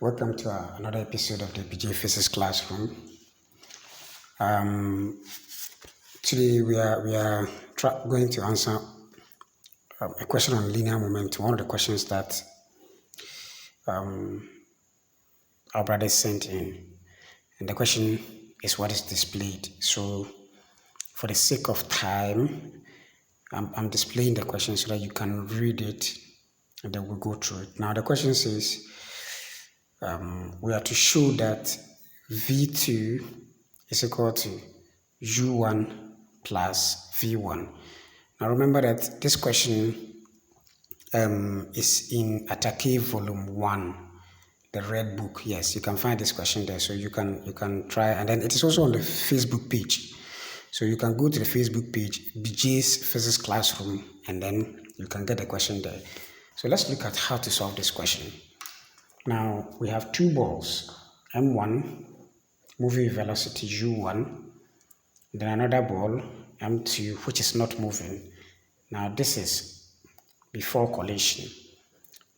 Welcome to another episode of the PJ Physics Classroom. Um, Today we are going to answer a question on linear momentum. One of the questions that our brother sent in, and the question is what is displayed. So, for the sake of time, I'm displaying the question so that you can read it, and then we'll go through it. Now, the question says. We are to show that V2 is equal to U1 plus V1. Now remember that this question is in Atake Volume 1, the red book. Yes, you can find this question there. So you can try, and then it is also on the Facebook page. So you can go to the Facebook page, BJ's Physics Classroom, and then you can get the question there. So let's look at how to solve this question. Now, we have two balls, M1, moving velocity U1, then another ball, M2, which is not moving. Now, this is before collision.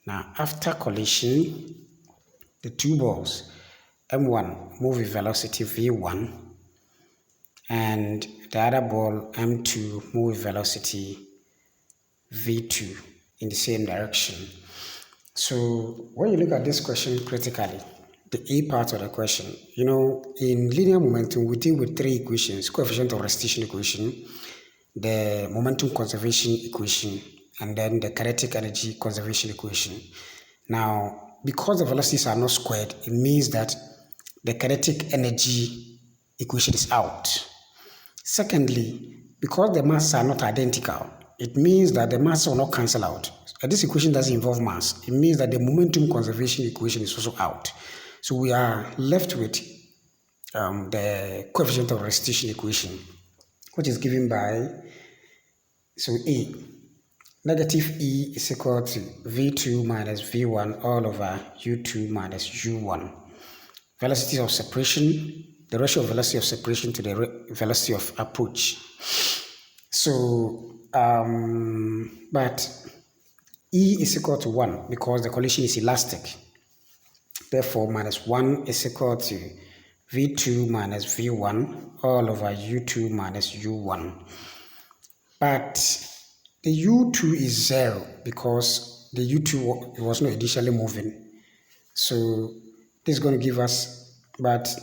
Now, after collision, the two balls, M1, moving velocity V1, and the other ball, M2, moving velocity V2 in the same direction. So when you look at this question critically, the A part of the question, in linear momentum, we deal with three equations: coefficient of restitution equation, the momentum conservation equation, and then the kinetic energy conservation equation. Now, because the velocities are not squared, it means that the kinetic energy equation is out. Secondly, because the masses are not identical, it means that the masses will not cancel out. This equation doesn't involve mass. It means that the momentum conservation equation is also out. So we are left with the coefficient of restitution equation, which is given by, so A, negative E is equal to V2 minus V1 all over U2 minus U1. Velocity of separation, the ratio of velocity of separation to the velocity of approach. So, but E is equal to 1 because the collision is elastic. Therefore, minus 1 is equal to V2 minus V1 all over U2 minus U1. But the U2 is 0 because the U2 was not initially moving. So this is going to give us, but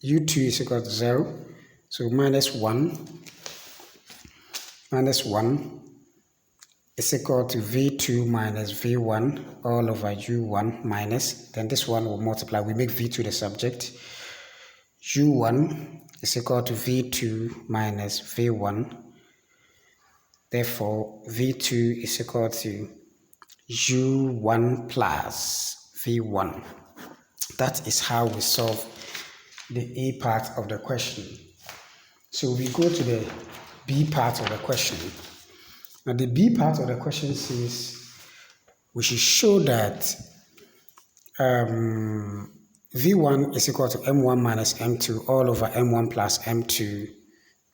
U2 is equal to 0. So minus 1 is equal to V2 minus V1 all over U1 minus, then this one will multiply, we make V2 the subject. U1 is equal to V2 minus V1. Therefore, V2 is equal to U1 plus V1. That is how we solve the A part of the question. So we go to the B part of the question. Now the B part of the question says we should show that V1 is equal to M1 minus M2 all over M1 plus M2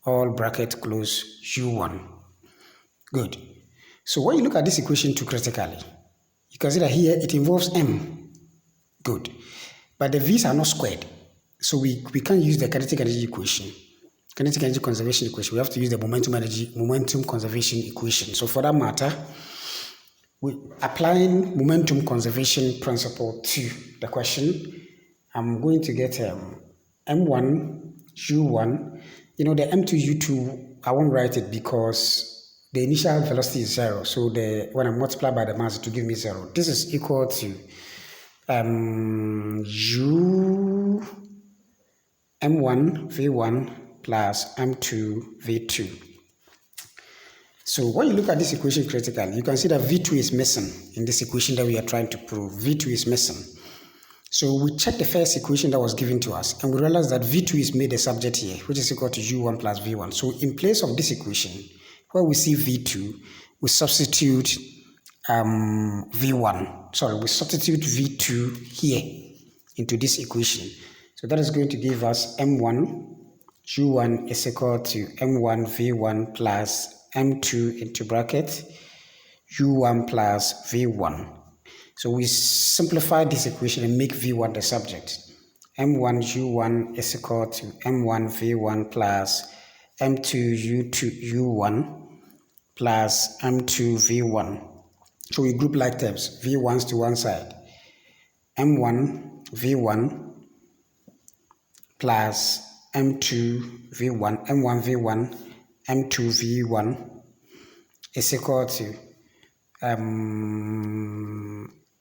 all bracket close U1. Good. So when you look at this equation too critically, you can see that here it involves M. Good. But the V's are not squared. So we can't use the kinetic energy equation. Kinetic energy conservation equation, we have to use the momentum conservation equation. So for that matter, we applying momentum conservation principle to the question, I'm going to get M1 U1. The M2 U2, I won't write it because the initial velocity is 0. So when I multiply by the mass, it will give me 0. This is equal to U M1 V1 plus M2 V2. So when you look at this equation critically, you can see that V2 is missing in this equation that we are trying to prove. V2 is missing. So we check the first equation that was given to us, and we realize that V2 is made a subject here, which is equal to U1 plus V1. So in place of this equation, where we see V2, we substitute we substitute V2 here into this equation. So that is going to give us M1 U1 is equal to M1 V1 plus M2 into bracket U1 plus V1. So we simplify this equation and make V1 the subject. M1U1 is equal to M1V1 plus M2U1 plus M2V1. So we group like terms, V1s to one side. M1V1 plus M2V1, M1V1, M2V1 is equal to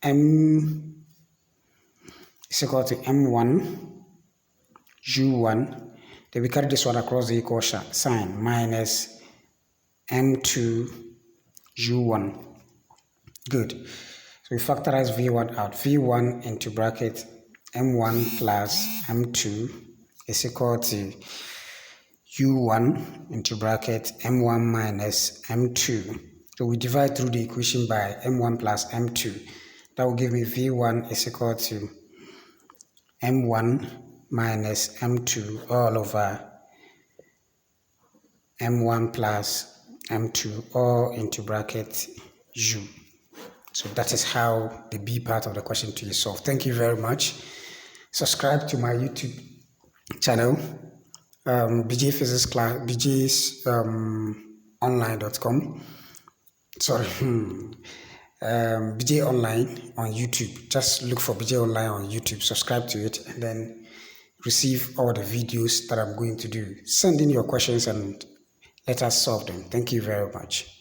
M is equal to M1 U1. Then we carry this one across the equal sign minus M2 U1. Good. So we factorize V1 out. V1 into bracket M1 plus M2 is equal to U1 into bracket M1 minus M2. So we divide through the equation by M1 plus M2. That will give me V1 is equal to M1 minus M2 all over M1 plus M2 all into bracket U. So that is how the B part of the question to is solved. Thank you very much. Subscribe to my YouTube channel, BJ Physics Class, BJ's online.com. Sorry, BJ Online on YouTube. Just look for BJ Online on YouTube, subscribe to it, and then receive all the videos that I'm going to do. Send in your questions and let us solve them. Thank you very much.